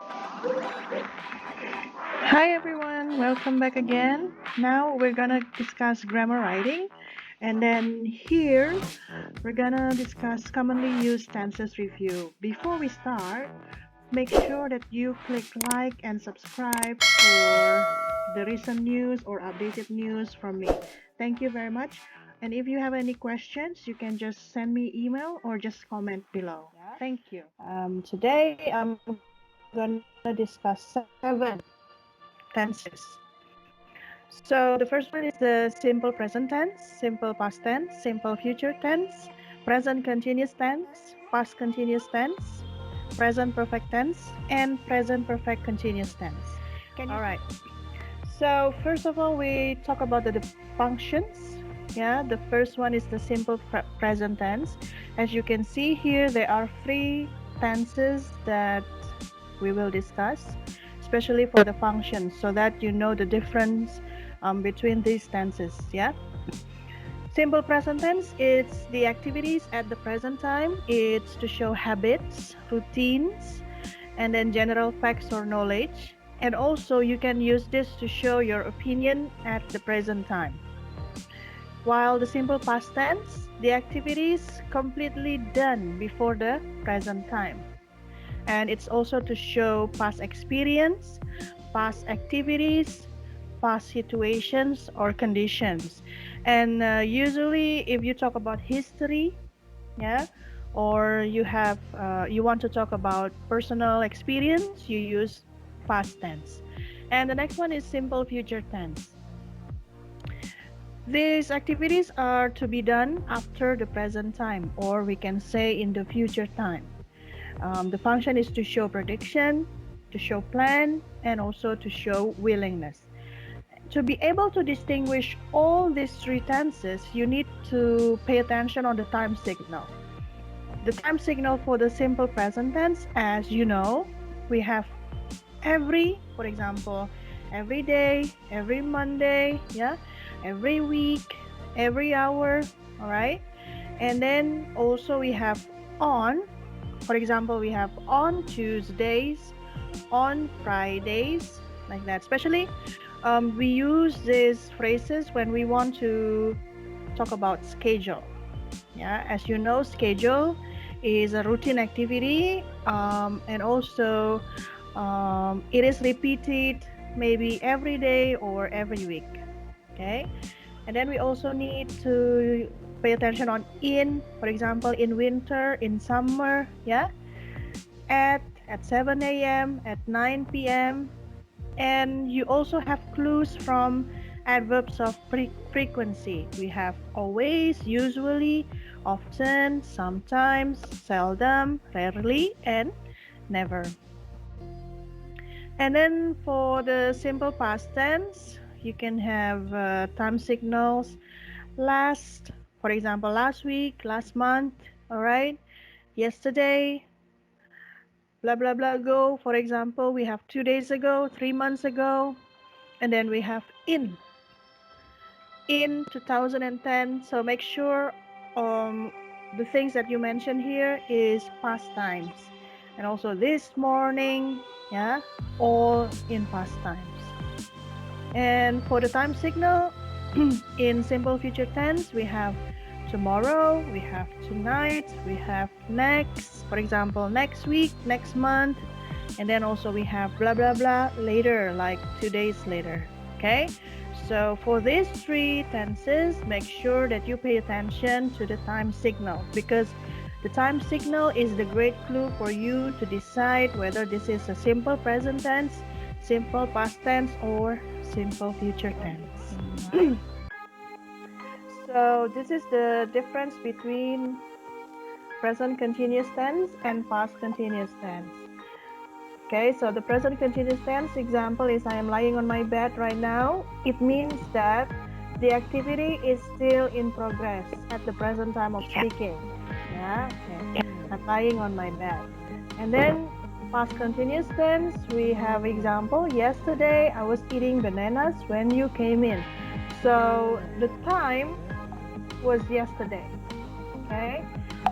Hi everyone, welcome back again. Now we're gonna discuss grammar writing, and then here we're gonna discuss commonly used tenses review. Before we start, make sure that you click like and subscribe for the recent news or updated news from me. Thank you very much. And if you have any questions, you can just send me email or just comment below. Thank you. Today I'm gonna discuss 7 tenses. So the first one is the simple present tense, simple past tense, simple future tense, present continuous tense, past continuous tense, present perfect tense, and present perfect continuous tense. All right. So first of all, we talk about the functions. Yeah, the first one is the simple present tense. As you can see here, there are 3 tenses that we will discuss, especially for the functions, so that you know the difference between these tenses. Yeah. Simple present tense, it's the activities at the present time. It's to show habits, routines, and then general facts or knowledge. And also you can use this to show your opinion at the present time. While the simple past tense, the activities completely done before the present time. And it's also to show past experience, past activities, past situations or conditions. And usually if you talk about history, yeah, or you want to talk about personal experience, you use past tense. And the next one is simple future tense. These activities are to be done after the present time, or we can say in the future time. The function is to show prediction, to show plan, and also to show willingness. To be able to distinguish all these 3 tenses, you need to pay attention on the time signal. The time signal for the simple present tense, as you know, we have every, for example, every day, every Monday, yeah, every week, every hour, all right? And then also we have on, for example, we have on Tuesdays, on Fridays, like that. Especially, we use these phrases when we want to talk about schedule. Yeah, as you know, schedule is a routine activity, and also it is repeated maybe every day or every week. Okay, and then we also need to pay attention on in, for example, in winter, in summer, yeah, at 7 a.m., at 9 p.m. And you also have clues from adverbs of frequency. We have always, usually, often, sometimes, seldom, rarely, and never. And then for the simple past tense, you can have time signals last, for example, last week, last month, all right, yesterday, blah blah blah ago. For example, we have 2 days ago, 3 months ago, and then we have in 2010. So make sure the things that you mentioned here is past times, and also this morning, yeah, all in past times. And for the time signal, in simple future tense, we have tomorrow, we have tonight, we have next, for example, next week, next month, and then also we have blah blah blah later, like 2 days later. Okay, so for these 3 tenses, make sure that you pay attention to the time signal, because the time signal is the great clue for you to decide whether this is a simple present tense, simple past tense, or simple future tense. So this is the difference between present continuous tense and past continuous tense. Okay, so the present continuous tense example is I am lying on my bed right now. It means that the activity is still in progress at the present time of speaking. Yeah, okay. I'm lying on my bed. And then past continuous tense, we have example, yesterday I was eating bananas when you came in. So the time was yesterday. Okay,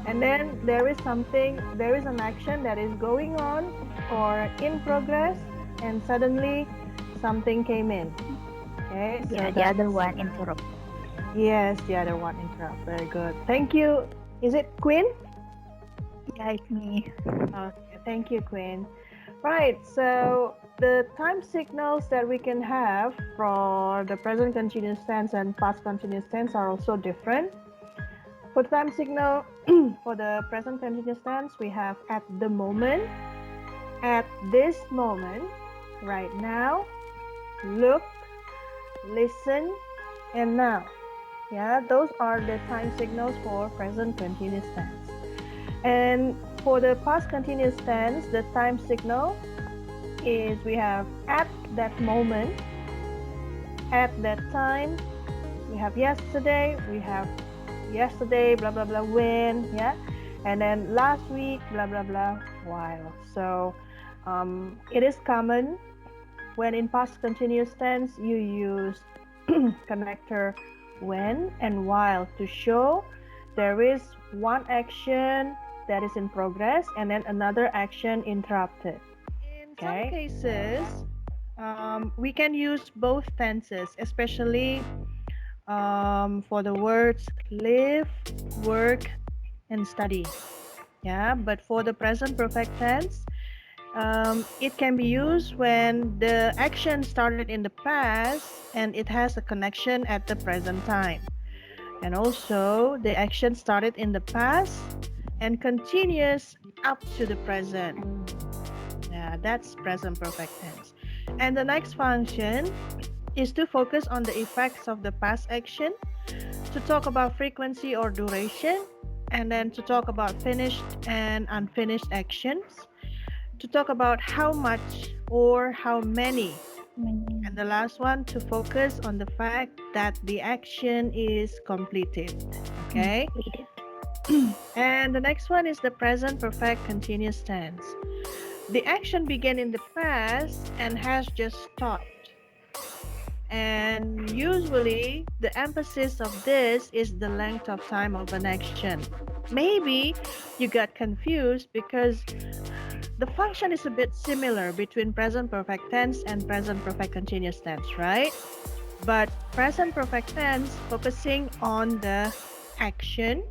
and then there is an action that is going on or in progress, and suddenly something came in. Okay, so Yeah, the that's other one interrupt. yes, the other one interrupt. Very good. Thank you. Is it Queen? Yeah, it's me. Okay, thank you, Queen. Right, so the time signals that we can have for the present continuous tense and past continuous tense are also different. For the time signal, for the present continuous tense, we have at the moment, at this moment, right now, look, listen, and now. Yeah, those are the time signals for present continuous tense. And for the past continuous tense, the time signal is we have at that moment, at that time, we have yesterday, we have yesterday, blah blah blah, when, yeah, and then last week, blah blah blah, while. So it is common when in past continuous tense you use connector when and while to show there is one action that is in progress and then another action interrupted. In some Okay. cases, we can use both tenses, especially for the words live, work, and study. Yeah, but for the present perfect tense, it can be used when the action started in the past and it has a connection at the present time. And also, the action started in the past and continues up to the present. Yeah, that's present perfect tense. And the next function is to focus on the effects of the past action, to talk about frequency or duration, and then to talk about finished and unfinished actions, to talk about how much or how many. And Mm, the last one, to focus on the fact that the action is completed. Okay? completed. And the next one is the present perfect continuous tense. The action began in the past and has just stopped. And usually, the emphasis of this is the length of time of an action. Maybe you got confused because the function is a bit similar between present perfect tense and present perfect continuous tense, right? But present perfect tense focusing on the action,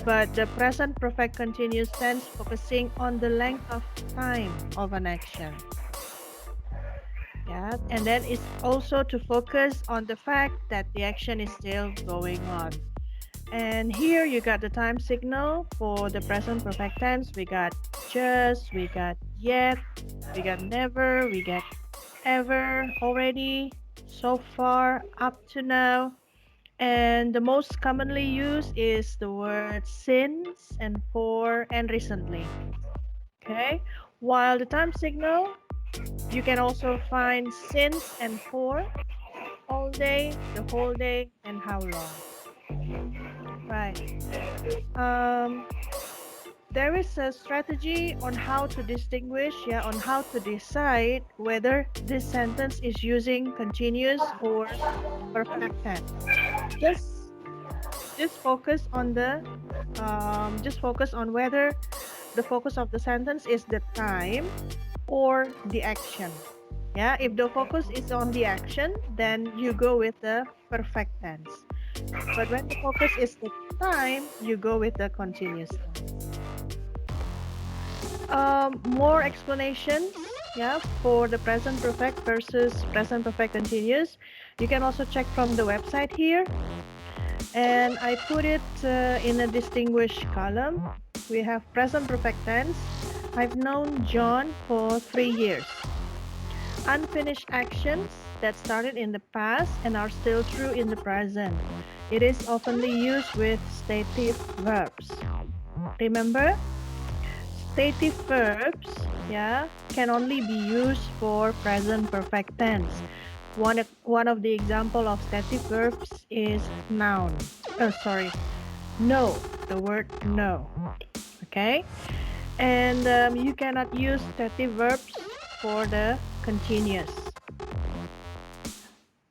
but the present perfect continuous tense focusing on the length of time of an action. Yeah, and then it's also to focus on the fact that the action is still going on. And here you got the time signal for the present perfect tense. We got just, we got yet, we got never, we got ever, already, so far, up to now. And the most commonly used is the word since and for and recently. Okay. While the time signal, you can also find since and for, all day, the whole day, and how long. Right. Um, there is a strategy on how to distinguish, yeah, on how to decide whether this sentence is using continuous or perfect tense. Just just focus on the just focus on whether the focus of the sentence is the time or the action. Yeah, if the focus is on the action, then you go with the perfect tense. But when the focus is the time, you go with the continuous tense. More explanations, yeah, for the present perfect versus present perfect continuous. You can also check from the website here, and I put it in a distinguished column. We have present perfect tense. I've known John for 3 years. Unfinished actions that started in the past and are still true in the present. It is oftenly used with stative verbs. Remember, stative verbs, yeah, can only be used for present perfect tense. One of the example of stative verbs is noun. Oh, sorry, no. The word no. Okay, and you cannot use stative verbs for the continuous.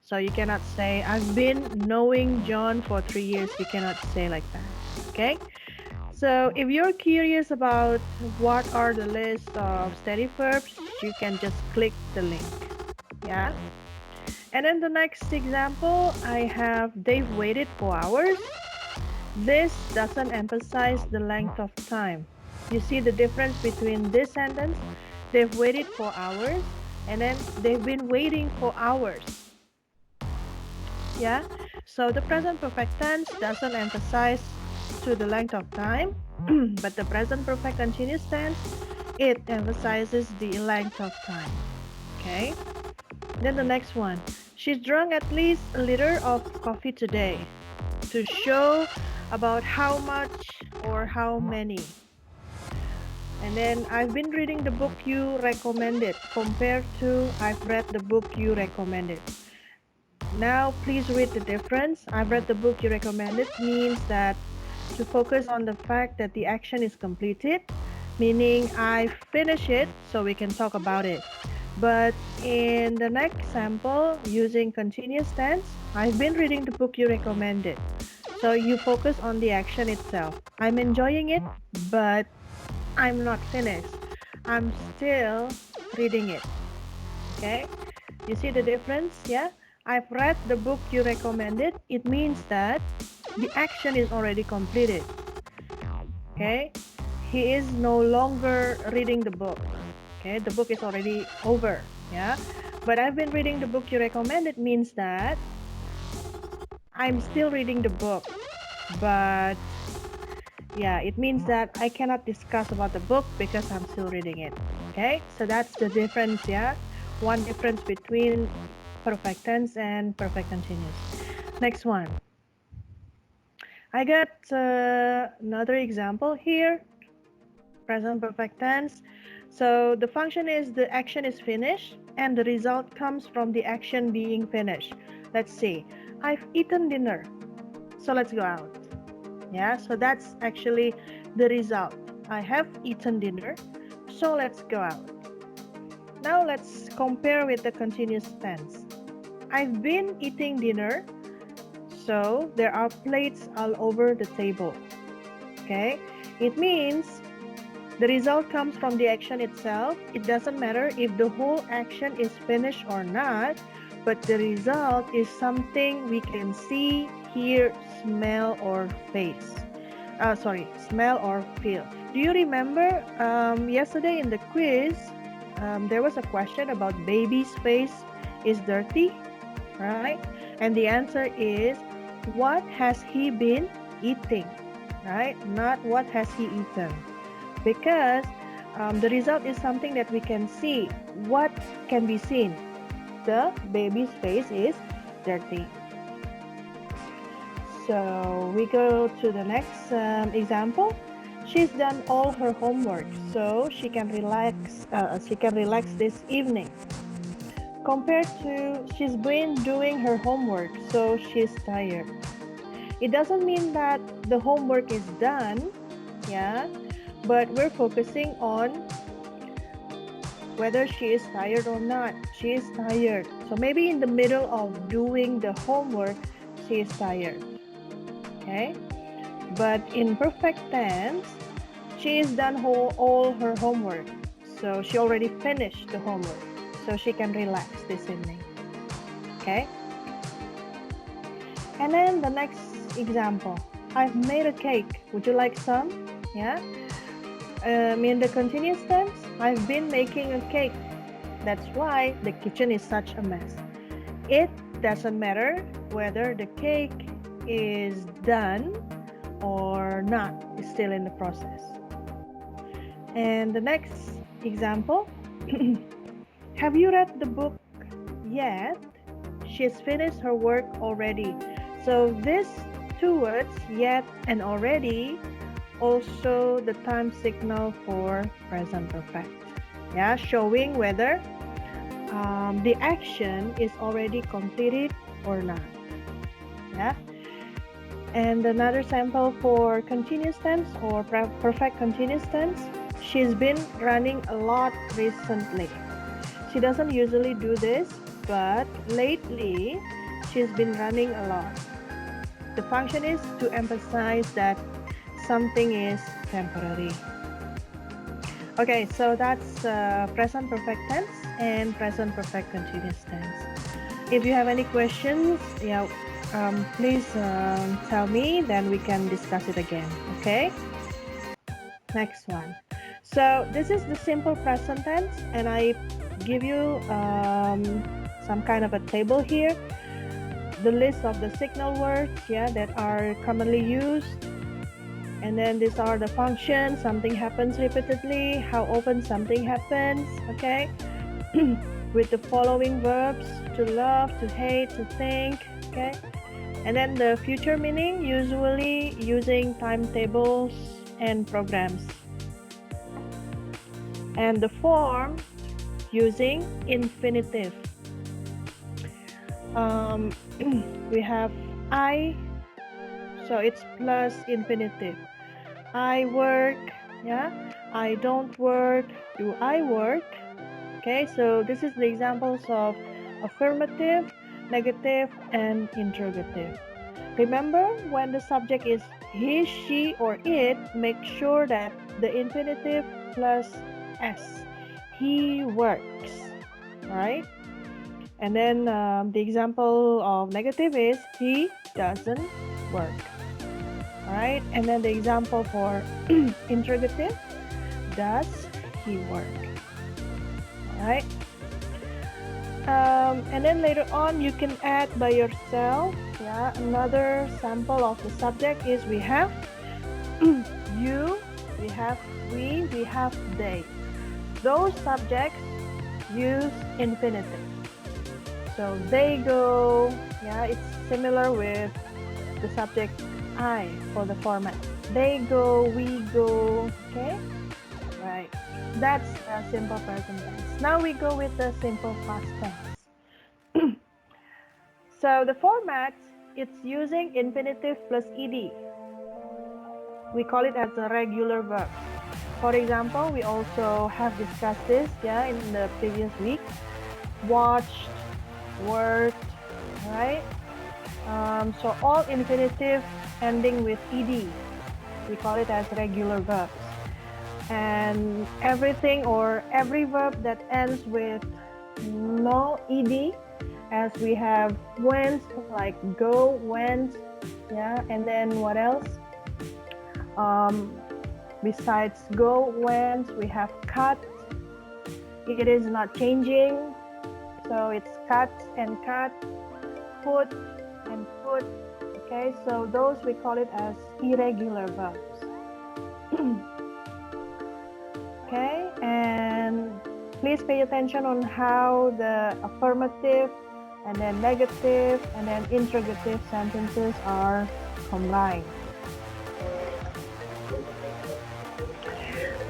So you cannot say I've been knowing John for 3 years. You cannot say like that. Okay. So if you're curious about what are the list of steady verbs, you can just click the link. Yeah. And then the next example, I have they've waited for hours. This doesn't emphasize the length of time. You see the difference between this sentence, they've waited for hours, and then they've been waiting for hours. Yeah? So the present perfect tense doesn't emphasize to the length of time, but the present perfect continuous tense, it emphasizes the length of time. Okay? Then the next one. She's drunk at least a liter of coffee today to show about how much or how many. And then I've been reading the book you recommended compared to I've read the book you recommended. Now please read the difference. I've read the book you recommended means that to focus on the fact that the action is completed, meaning I finish it so we can talk about it. But in the next example, using continuous tense, I've been reading the book you recommended. So you focus on the action itself. I'm enjoying it, but I'm not finished. I'm still reading it. Okay? You see the difference? Yeah? I've read the book you recommended. It means that the action is already completed. Okay? He is no longer reading the book. Okay? The book is already over. Yeah? But I've been reading the book you recommended means that I'm still reading the book. But yeah, it means that I cannot discuss about the book because I'm still reading it. Okay? So that's the difference, yeah? One difference between perfect tense and perfect continuous. Next one. I got another example here. Present perfect tense. So the function is the action is finished and the result comes from the action being finished. Let's see. I've eaten dinner. So let's go out. Yeah, so that's actually the result. I have eaten dinner. So let's go out. Now let's compare with the continuous tense. I've been eating dinner. So there are plates all over the table. Okay? It means the result comes from the action itself. It doesn't matter if the whole action is finished or not, but the result is something we can see, hear, smell, or face. Smell or feel. Do you remember yesterday in the quiz, there was a question about baby's face is dirty, right? And the answer is, what has he been eating, right? Not what has he eaten. Because the result is something that we can see. What can be seen? The baby's face is dirty. So we go to the next example. She's done all her homework, so she can relax. She can relax this evening. Compared to she's been doing her homework, so she's tired. It doesn't mean that the homework is done, yeah, but we're focusing on whether she is tired or not. She is tired. So maybe in the middle of doing the homework, she is tired. Okay? But in perfect tense, she has done all her homework. So she already finished the homework. So she can relax this evening. Okay? And then the next example. I've made a cake. Would you like some? Yeah? In the continuous tense, I've been making a cake. That's why the kitchen is such a mess. It doesn't matter whether the cake is done or not. It's still in the process. And the next example. Have you read the book yet? She's finished her work already. So these two words, yet and already, also the time signal for present perfect. Yeah, showing whether the action is already completed or not. Yeah. And another sample for continuous tense or perfect continuous tense. She's been running a lot recently. She doesn't usually do this, but lately she's been running a lot. The function is to emphasize that something is temporary. Okay, so that's present perfect tense and present perfect continuous tense. If you have any questions, please tell me, then we can discuss it again. Okay. Next one. So this is the simple present tense, and I give you some kind of a table here. The list of the signal words, that are commonly used. And then these are the functions. Something happens repeatedly. How often something happens. Okay. With the following verbs: to love, to hate, to think. Okay. And then the future meaning, usually using timetables and programs. And the form using infinitive. We have I, so it's plus infinitive. I work, I don't work, do I work? Okay, so this is the examples of affirmative, negative, and interrogative. Remember, when the subject is he, she, or it, make sure that the infinitive plus s. He works, right? And then the example of negative is he doesn't work, right? And then the example for interrogative, does he work, right? And then later on you can add by yourself. Another sample of the subject is we have you, we have we have they. Those subjects use infinitive. So they go, it's similar with the subject I for the format. They go, we go, okay? Right. That's a simple present tense. Now we go with the simple past tense. So the format, it's using infinitive plus ed. We call it as a regular verb. For example, we also have discussed this, in the previous week. Watched, worked, right? So all infinitive ending with ed, we call it as regular verbs. And everything or every verb that ends with no ed, as we have went, like go, went, and then what else? Besides go, went, we have cut. It is not changing, so it's cut and cut, put and put. Okay, so those we call it as irregular verbs. Okay, and please pay attention on how the affirmative and then negative and then interrogative sentences are combined.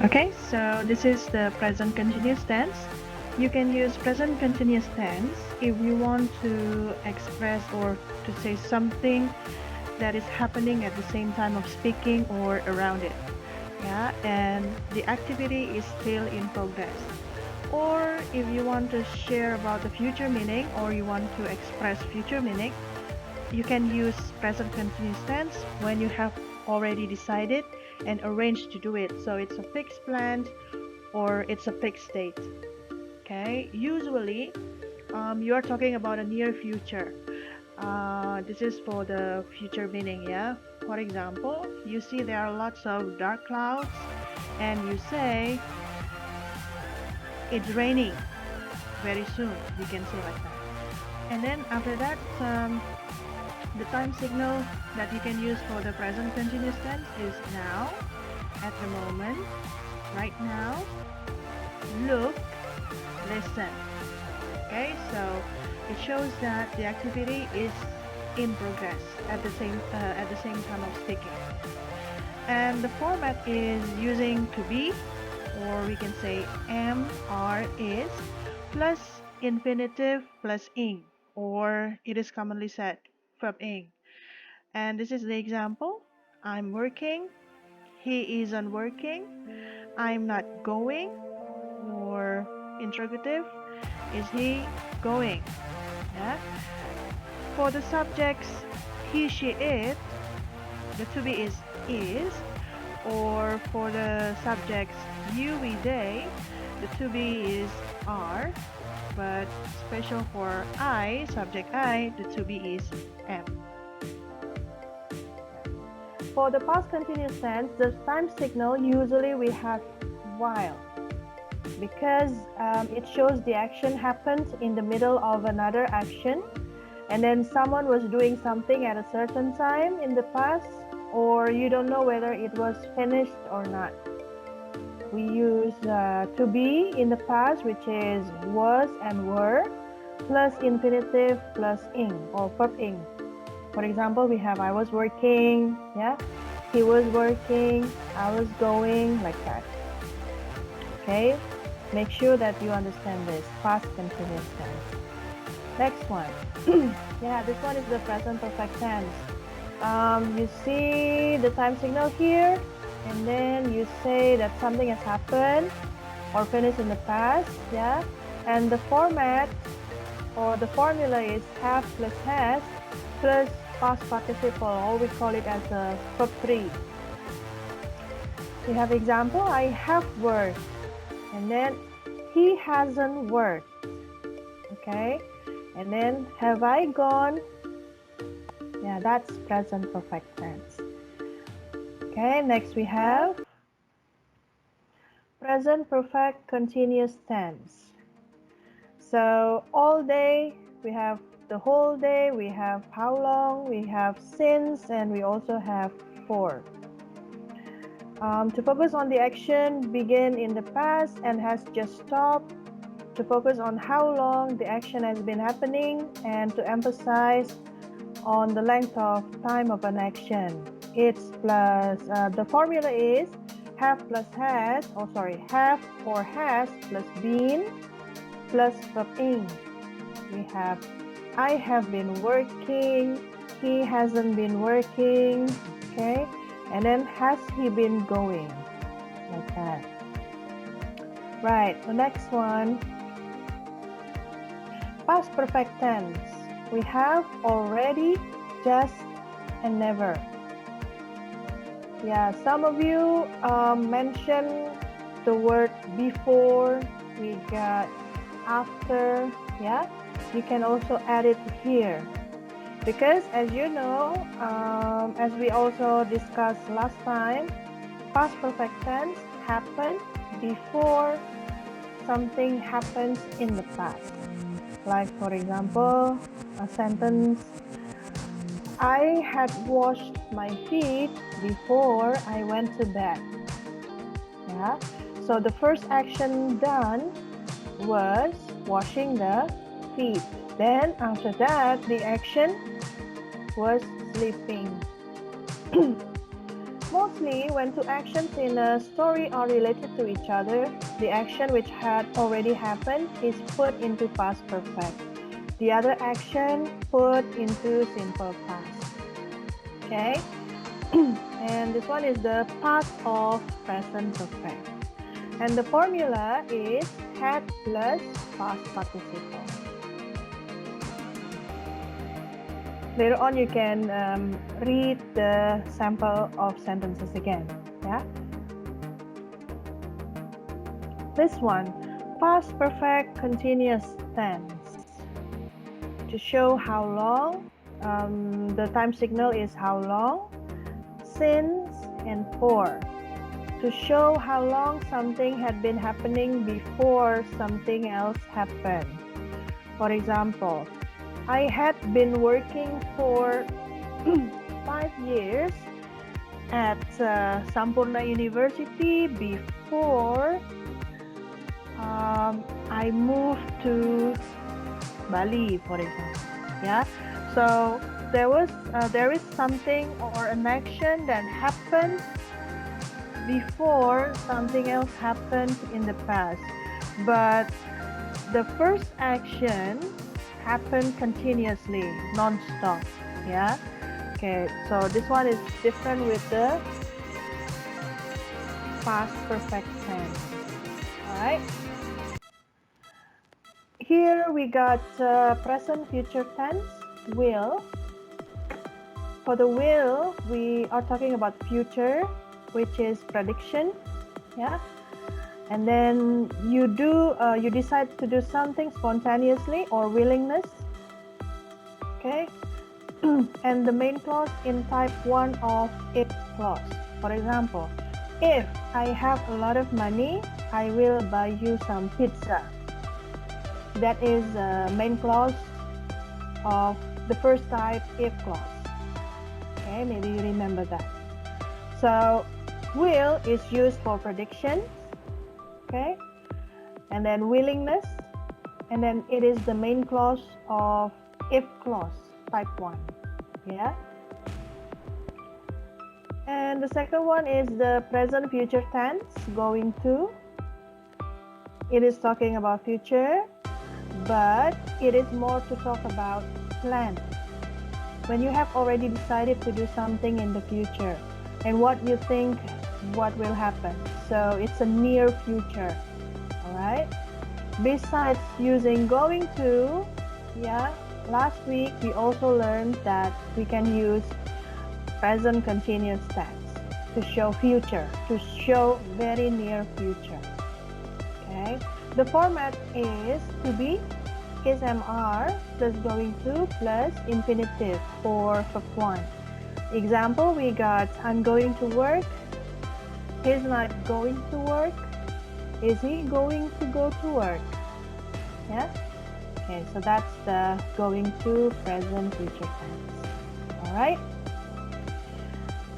Okay, so this is the present continuous tense. You can use present continuous tense if you want to express or to say something that is happening at the same time of speaking or around it. And the activity is still in progress. Or if you want to share about the future meaning or you want to express future meaning, you can use present continuous tense when you have already decided and arranged to do it. So it's a fixed plan or it's a fixed date. Okay, usually you are talking about a near future. This is for the future meaning. For example, you see there are lots of dark clouds and you say it's raining very soon. We can say like that. And then after that, the time signal that you can use for the present continuous tense is now, at the moment, right now, look, listen. Okay, so it shows that the activity is in progress at the same time of speaking. And the format is using to be, or we can say am, are, is, plus infinitive plus ing, or it is commonly said verb ing. And this is the example: I'm working, he isn't working, I'm not going, or interrogative, is he going? For the subjects he, she, it, the to be is, Or for the subjects you, we, they, the to be is are, but special for I, subject I, the to be is am. For the past continuous tense, the time signal usually we have while, because it shows the action happened in the middle of another action, and then someone was doing something at a certain time in the past, or you don't know whether it was finished or not. We use to be in the past, which is was and were, plus infinitive plus ing or verb ing. For example, we have I was working, yeah, he was working, I was going, like that. Okay, make sure that you understand this past continuous tense. Next one. Yeah, this one is the present perfect tense. You see the time signal here, and then you say that something has happened or finished in the past, yeah, and the format or the formula is have plus has plus past participle, or we call it as a verb 3. We have example, I have worked, and then he hasn't worked, okay, and then have I gone, yeah, that's present perfect tense. Okay, next we have present perfect continuous tense. So all day, we have the whole day, we have how long, we have since, and we also have for. To focus on the action began in the past and has just stopped, to focus on how long the action has been happening, and to emphasize on the length of time of an action. It's plus, the formula is have plus has, have or has plus been plus verb ing. We have I have been working, he hasn't been working, okay? And then has he been going, like that. Right, the next one, past perfect tense. We have already, just, and never. Yeah, some of you mentioned the word before, we got after, yeah? You can also add it here. Because as you know, as we also discussed last time, past perfect tense happened before something happens in the past. Like for example, a sentence, I had washed my feet before I went to bed. Yeah. So the first action done was washing the feet. Then after that, the action was sleeping. Mostly, when two actions in a story are related to each other, the action which had already happened is put into past perfect. The other action put into simple past. Okay? And this one is the past of present perfect. And the formula is had plus past participle. Later on, you can read the sample of sentences again. Yeah. This one, past perfect continuous tense. To show how long, the time signal is how long, since, and for. To show how long something had been happening before something else happened. For example, I had been working for 5 years at Sampurna University before I moved to Bali, for example. Yeah, so there is something or an action that happened before something else happened in the past, but the first action happened continuously, non-stop. Yeah. Okay, so this one is different with the past perfect tense. All right. Here we got present future tense, will. For the will, we are talking about future. which is prediction. Yeah. And then you decide to do something spontaneously or willingness. Okay. And the main clause in type 1 of if clause. For example, if I have a lot of money, I will buy you some pizza. That is the main clause of the first type if clause. Okay, maybe you remember that. So will is used for predictions. Okay, and then willingness, and then it is the main clause of if clause type 1. Yeah. And the second one is the present future tense, going to. It is talking about future, but it is more to talk about plan. When you have already decided to do something in the future and what you think what will happen. So it's a near future. All right. Besides using going to, yeah, last week we also learned that we can use present continuous tense to show future, to show very near future. Okay. The format is to be, is MR plus going to plus infinitive for verb 1. Example, we got I'm going to work. He's not going to work. Is he going to go to work? Yeah. Okay, so that's the going to present future tense. All right.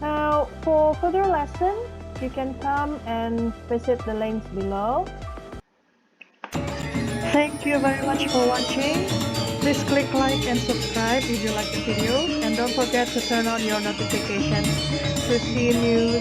Now, for further lesson, you can come and visit the links below. Thank you very much for watching. Please click like and subscribe if you like the video, and don't forget to turn on your notifications to see new